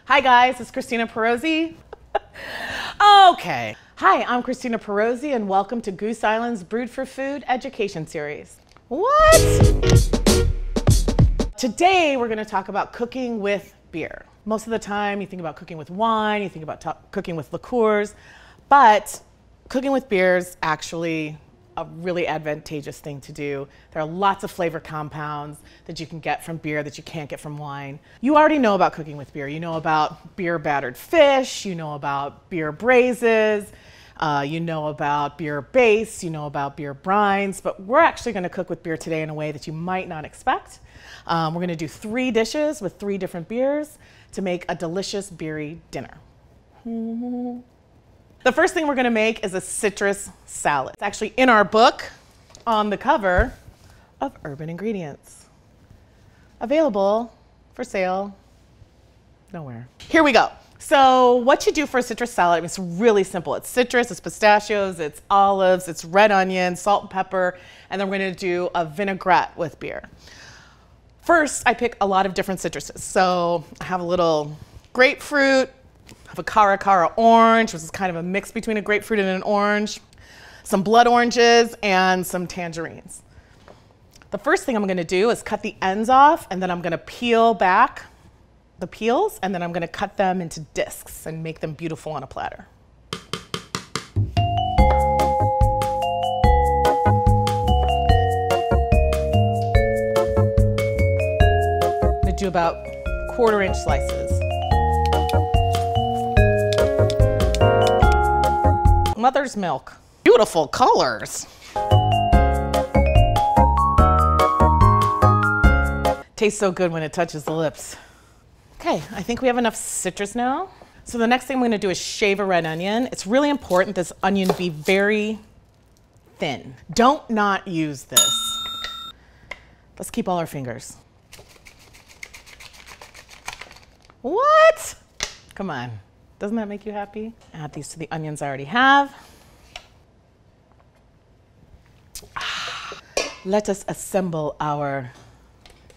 Hi guys, it's Christina Perozzi. Okay. Hi, I'm Christina Perozzi and welcome to Goose Island's Brewed for Food education series. What? Today we're going to talk about cooking with beer. Most of the time you think about cooking with wine, you think about cooking with liqueurs, but cooking with beer is actually a really advantageous thing to do. There are lots of flavor compounds that you can get from beer that you can't get from wine. You already know about cooking with beer. You know about beer battered fish, you know about beer braises, you know about beer base, you know about beer brines, but we're actually going to cook with beer today in a way that you might not expect. We're going to do 3 dishes with 3 different beers to make a delicious beery dinner. The first thing we're going to make is a citrus salad. It's actually in our book on the cover of Urban Ingredients. Available for sale nowhere. Here we go. So what you do for a citrus salad, it's really simple. It's citrus, it's pistachios, it's olives, it's red onion, salt and pepper, and then we're going to do a vinaigrette with beer. First, I pick a lot of different citruses. So I have a little grapefruit, I have a cara orange, which is kind of a mix between a grapefruit and an orange, some blood oranges, and some tangerines. The first thing I'm going to do is cut the ends off, and then I'm going to peel back the peels, and then I'm going to cut them into discs and make them beautiful on a platter. I'm going to do about 1/4-inch slices. Mother's milk. Beautiful colors. Tastes so good when it touches the lips. Okay, I think we have enough citrus now. So the next thing I'm going to do is shave a red onion. It's really important this onion be very thin. Don't not use this. Let's keep all our fingers. What? Come on. Doesn't that make you happy? Add these to the onions I already have. Let us assemble our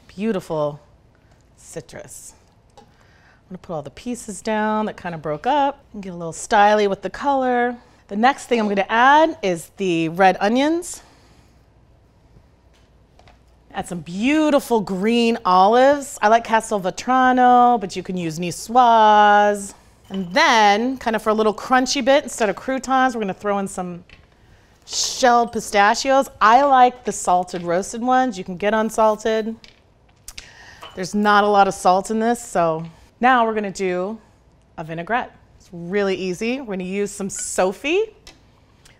beautiful citrus. I'm gonna put all the pieces down that kind of broke up and get a little styly with the color. The next thing I'm gonna add is the red onions. Add some beautiful green olives. I like castelvetrano, but you can use niçoise. And then, kind of for a little crunchy bit, instead of croutons, we're going to throw in some shelled pistachios. I like the salted roasted ones. You can get unsalted. There's not a lot of salt in this, so now we're going to do a vinaigrette. It's really easy. We're going to use some Sofie,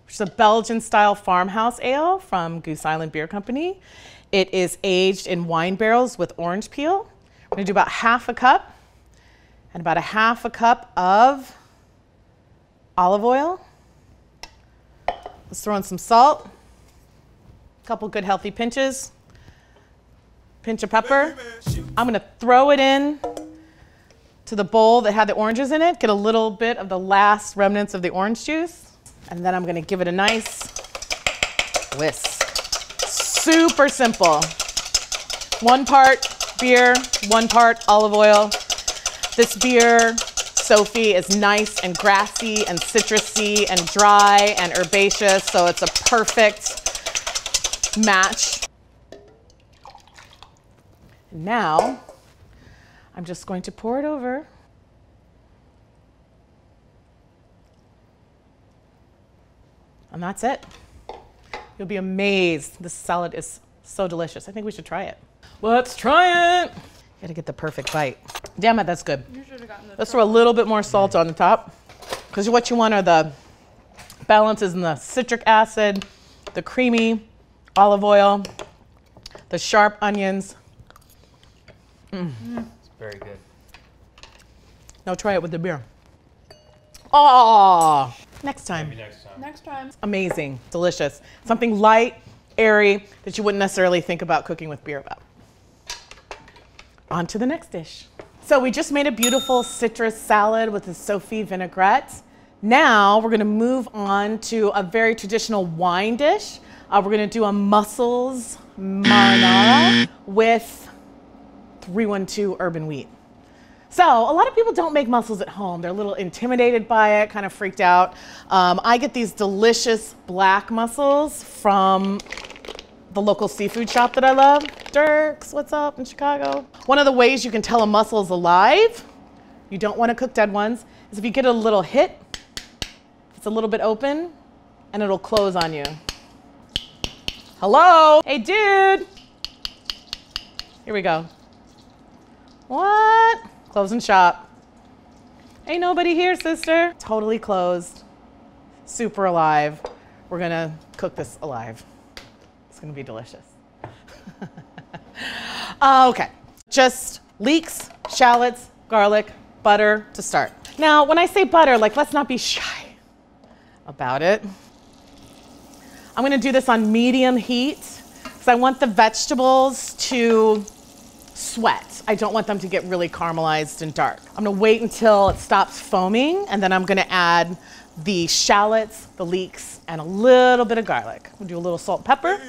which is a Belgian-style farmhouse ale from Goose Island Beer Company. It is aged in wine barrels with orange peel. We're going to do about 1/2 cup. And about 1/2 cup of olive oil. Let's throw in some salt, a couple good healthy pinches, pinch of pepper. I'm gonna throw it in to the bowl that had the oranges in it, get a little bit of the last remnants of the orange juice, and then I'm gonna give it a nice whisk. Super simple. 1 part beer, 1 part olive oil. This beer, Sofie, is nice and grassy and citrusy and dry and herbaceous, so it's a perfect match. Now, I'm just going to pour it over. And that's it. You'll be amazed. This salad is so delicious. I think we should try it. Let's try it. Gotta get the perfect bite. Damn it, that's good. You should have gotten the Let's throw a little bit more salt on the top, because what you want are the balances in the citric acid, the creamy olive oil, the sharp onions. It's very good. Now try it with the beer. Oh, next time. Maybe next time. Next time. Amazing, delicious. Something light, airy, that you wouldn't necessarily think about cooking with beer about. On to the next dish. So we just made a beautiful citrus salad with the Sofie vinaigrette. Now we're gonna move on to a very traditional wine dish. We're gonna do a mussels marinara with 312 urban wheat. So a lot of people don't make mussels at home. They're a little intimidated by it, kind of freaked out. I get these delicious black mussels from the local seafood shop that I love. Dirk's, what's up, in Chicago? One of the ways you can tell a mussel is alive, you don't want to cook dead ones, is if you get a little hit, it's a little bit open, and it'll close on you. Hello? Hey, dude. Here we go. What? Closing shop. Ain't nobody here, sister. Totally closed. Super alive. We're gonna cook this alive. It's gonna be delicious. Okay, just leeks, shallots, garlic, butter to start. Now, when I say butter, like, let's not be shy about it. I'm gonna do this on medium heat because I want the vegetables to sweat. I don't want them to get really caramelized and dark. I'm gonna wait until it stops foaming, and then I'm gonna add the shallots, the leeks, and a little bit of garlic. We'll do a little salt and pepper.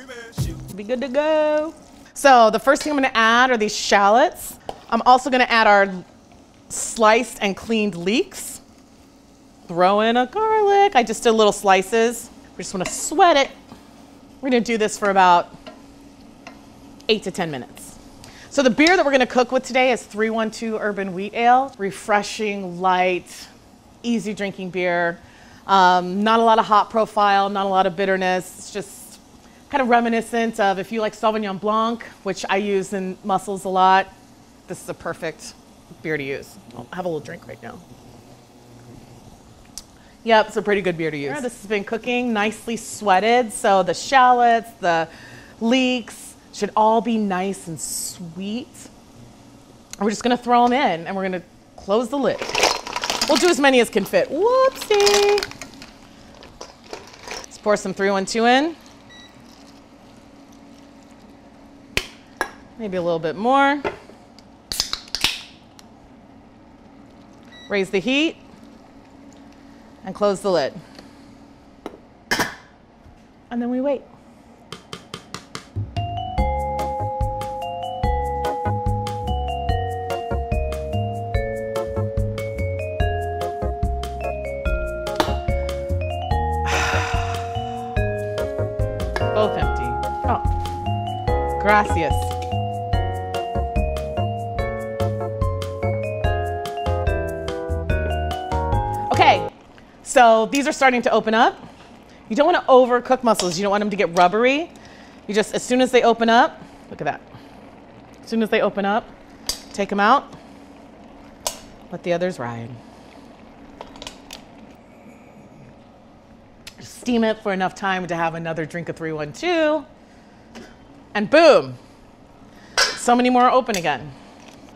Be good to go. So the first thing I'm gonna add are these shallots. I'm also gonna add our sliced and cleaned leeks. Throw in a garlic. I just did little slices. We just wanna sweat it. We're gonna do this for about 8 to 10 minutes. So the beer that we're gonna cook with today is 312 Urban Wheat Ale. Refreshing, light, easy drinking beer. Not a lot of hop profile, not a lot of bitterness. It's just kind of reminiscent of if you like Sauvignon Blanc, which I use in mussels a lot. This is a perfect beer to use. I'll have a little drink right now. Yep, it's a pretty good beer to use. This has been cooking, nicely sweated. So the shallots, the leeks, should all be nice and sweet. And we're just gonna throw them in and we're gonna close the lid. We'll do as many as can fit. Whoopsie. Let's pour some 312 in. Maybe a little bit more. Raise the heat and close the lid. And then we wait. Both empty. Oh, gracias. Okay, so these are starting to open up. You don't want to overcook mussels. You don't want them to get rubbery. You just, as soon as they open up, look at that. As soon as they open up, take them out, let the others ride. Steam it for enough time to have another drink of 312, and boom, so many more open again.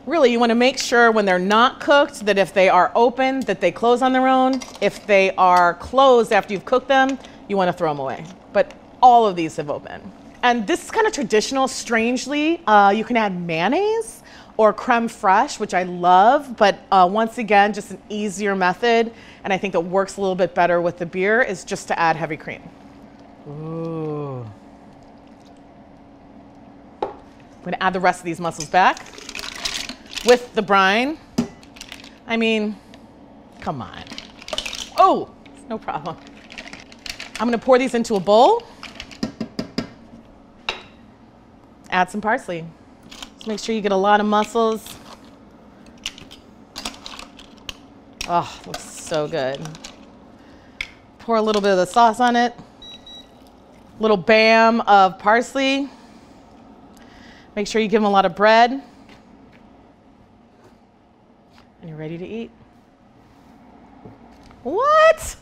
Really, you want to make sure when they're not cooked that if they are open, that they close on their own. If they are closed after you've cooked them, you want to throw them away. But all of these have opened. And this is kind of traditional, strangely. You can add mayonnaise or crème fraîche, which I love, but once again, just an easier method, and I think that works a little bit better with the beer, is just to add heavy cream. Ooh. I'm gonna add the rest of these mussels back with the brine. I mean, come on. Oh, no problem. I'm gonna pour these into a bowl. Add some parsley. Just make sure you get a lot of mussels. Oh, looks so good. Pour a little bit of the sauce on it. Little bam of parsley. Make sure you give them a lot of bread. And you're ready to eat. What?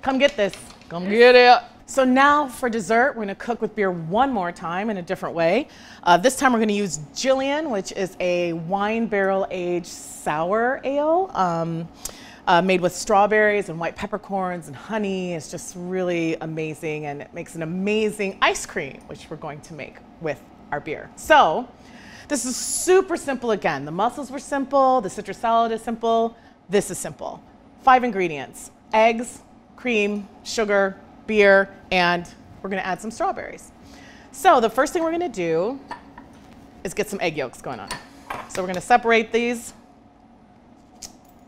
Come get this. Come get it. So now for dessert, we're gonna cook with beer one more time in a different way. This time we're gonna use Jillian, which is a wine barrel aged sour ale made with strawberries and white peppercorns and honey. It's just really amazing, and it makes an amazing ice cream, which we're going to make with our beer. So this is super simple again. The mussels were simple, the citrus salad is simple, this is simple. 5 ingredients: eggs, cream, sugar, beer, and we're gonna add some strawberries. So the first thing we're gonna do is get some egg yolks going on. So we're gonna separate these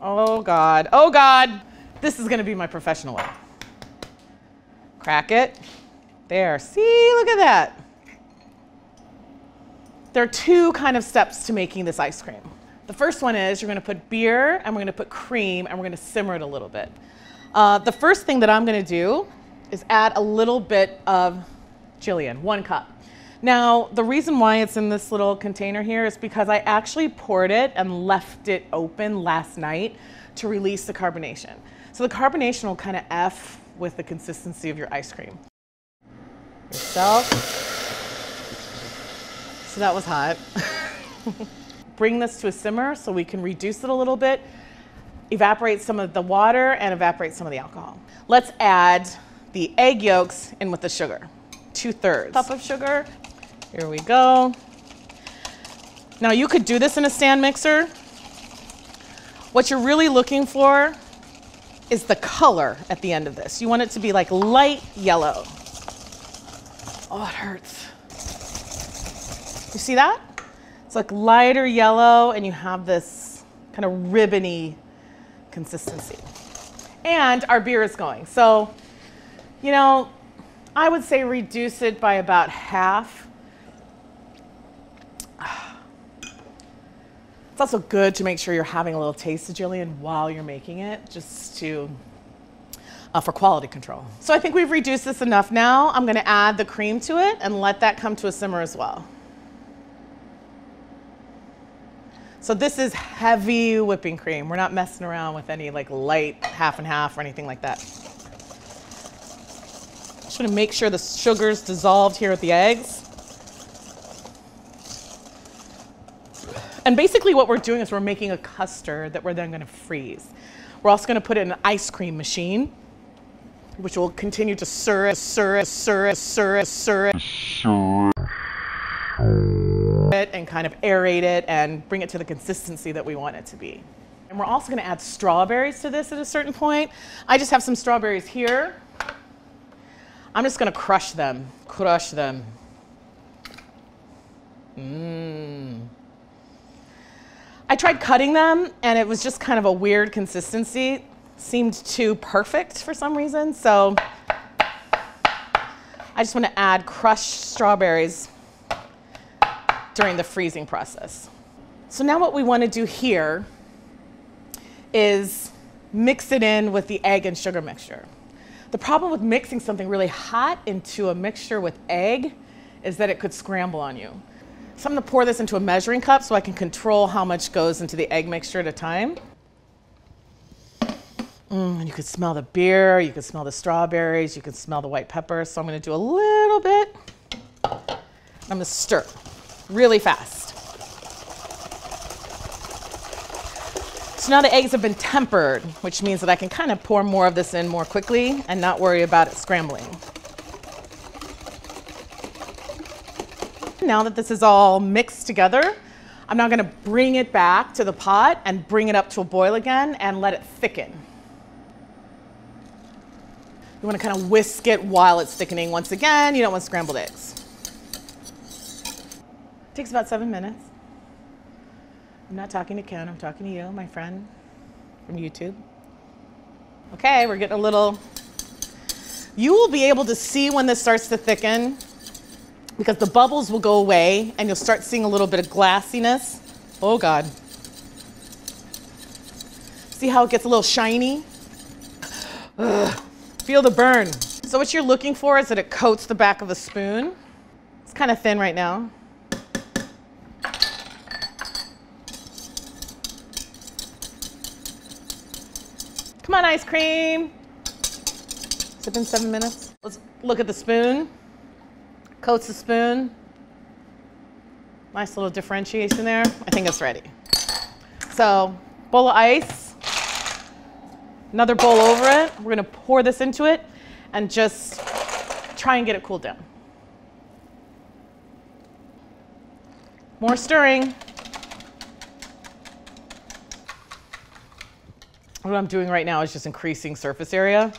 Oh God, oh God. This is gonna be my professional way. Crack it. There, see, look at that. There are two kind of steps to making this ice cream. The first one is you're gonna put beer and we're gonna put cream and we're gonna simmer it a little bit. The first thing that I'm gonna do is add a little bit of Jillian, 1 cup. Now, the reason why it's in this little container here is because I actually poured it and left it open last night to release the carbonation. So the carbonation will kind of F with the consistency of your ice cream. Yourself. So that was hot. Bring this to a simmer so we can reduce it a little bit, evaporate some of the water and evaporate some of the alcohol. Let's add the egg yolks in with the sugar. 2/3 cup of sugar. Here we go. Now you could do this in a stand mixer. What you're really looking for is the color at the end of this. You want it to be like light yellow. Oh, it hurts. You see that? It's like lighter yellow and you have this kind of ribbony consistency. And our beer is going. So, you know, I would say reduce it by about half. It's also good to make sure you're having a little taste of Jillian while you're making it, just to, for quality control. So I think we've reduced this enough now. I'm gonna add the cream to it and let that come to a simmer as well. So this is heavy whipping cream. We're not messing around with any like light half and half or anything like that. Just want to make sure the sugar's dissolved here with the eggs. And basically what we're doing is we're making a custard that we're then going to freeze. We're also going to put it in an ice cream machine, which will continue to stir it and kind of aerate it and bring it to the consistency that we want it to be. And we're also going to add strawberries to this at a certain point. I just have some strawberries here. I'm just going to crush them. I tried cutting them and it was just kind of a weird consistency. Seemed too perfect for some reason. So I just want to add crushed strawberries during the freezing process. So now what we want to do here is mix it in with the egg and sugar mixture. The problem with mixing something really hot into a mixture with egg is that it could scramble on you. So I'm going to pour this into a measuring cup so I can control how much goes into the egg mixture at a time. And you could smell the beer, you could smell the strawberries, you could smell the white pepper. So I'm going to do a little bit. I'm going to stir really fast. So now the eggs have been tempered, which means that I can kind of pour more of this in more quickly and not worry about it scrambling. Now that this is all mixed together, I'm now going to bring it back to the pot and bring it up to a boil again and let it thicken. You want to kind of whisk it while it's thickening. Once again, you don't want scrambled eggs. It takes about 7 minutes. I'm not talking to Ken, I'm talking to you, my friend from YouTube. Okay, we're getting a little, you will be able to see when this starts to thicken because the bubbles will go away and you'll start seeing a little bit of glassiness. Oh God. See how it gets a little shiny? Ugh. Feel the burn. So what you're looking for is that it coats the back of a spoon. It's kind of thin right now. Come on, ice cream. Has it been 7 minutes? Let's look at the spoon. Coats the spoon. Nice little differentiation there. I think it's ready. So, bowl of ice. Another bowl over it. We're gonna pour this into it and just try and get it cooled down. More stirring. What I'm doing right now is just increasing surface area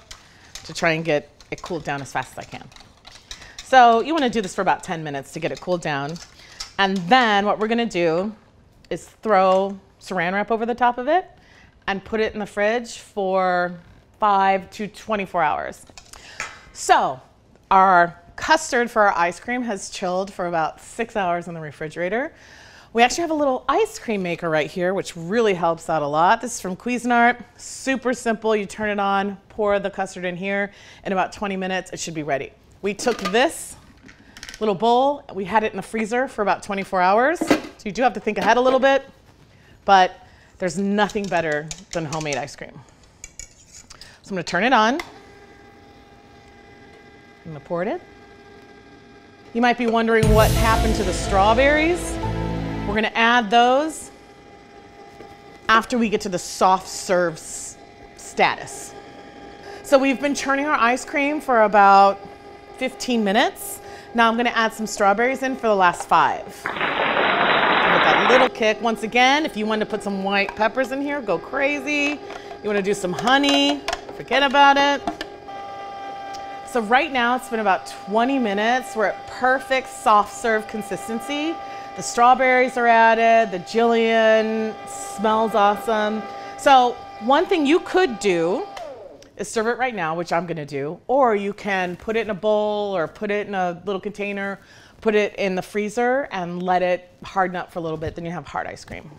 to try and get it cooled down as fast as I can. So you want to do this for about 10 minutes to get it cooled down. And then what we're going to do is throw saran wrap over the top of it and put it in the fridge for 5 to 24 hours. So our custard for our ice cream has chilled for about 6 hours in the refrigerator. We actually have a little ice cream maker right here, which really helps out a lot. This is from Cuisinart. Super simple. You turn it on, pour the custard in here. In about 20 minutes, it should be ready. We took this little bowl, we had it in the freezer for about 24 hours. So you do have to think ahead a little bit, but there's nothing better than homemade ice cream. So I'm gonna turn it on. I'm gonna pour it in. You might be wondering what happened to the strawberries. We're gonna add those after we get to the soft serve status. So we've been churning our ice cream for about 15 minutes. Now I'm gonna add some strawberries in for the last 5. Give it that little kick. Once again, if you want to put some white peppers in here, go crazy. You wanna do some honey, forget about it. So right now it's been about 20 minutes. We're at perfect soft serve consistency. The strawberries are added, the Jillian smells awesome. So one thing you could do is serve it right now, which I'm gonna do, or you can put it in a bowl or put it in a little container, put it in the freezer and let it harden up for a little bit, then you have hard ice cream.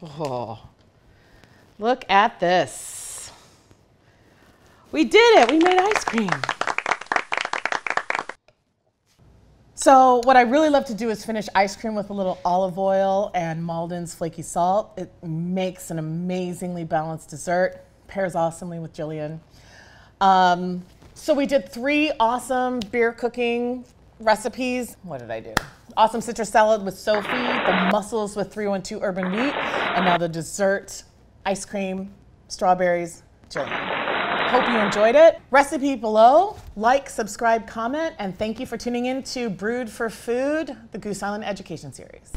Oh, look at this. We did it, we made ice cream. So what I really love to do is finish ice cream with a little olive oil and Malden's flaky salt. It makes an amazingly balanced dessert. Pairs awesomely with Jillian. So we did 3 awesome beer cooking recipes. What did I do? Awesome citrus salad with Sofie, the mussels with 312 urban wheat, and now the dessert, ice cream, strawberries, Jillian. Hope you enjoyed it. Recipe below. Like, subscribe, comment, and thank you for tuning in to Brewed for Food, the Goose Island Education Series.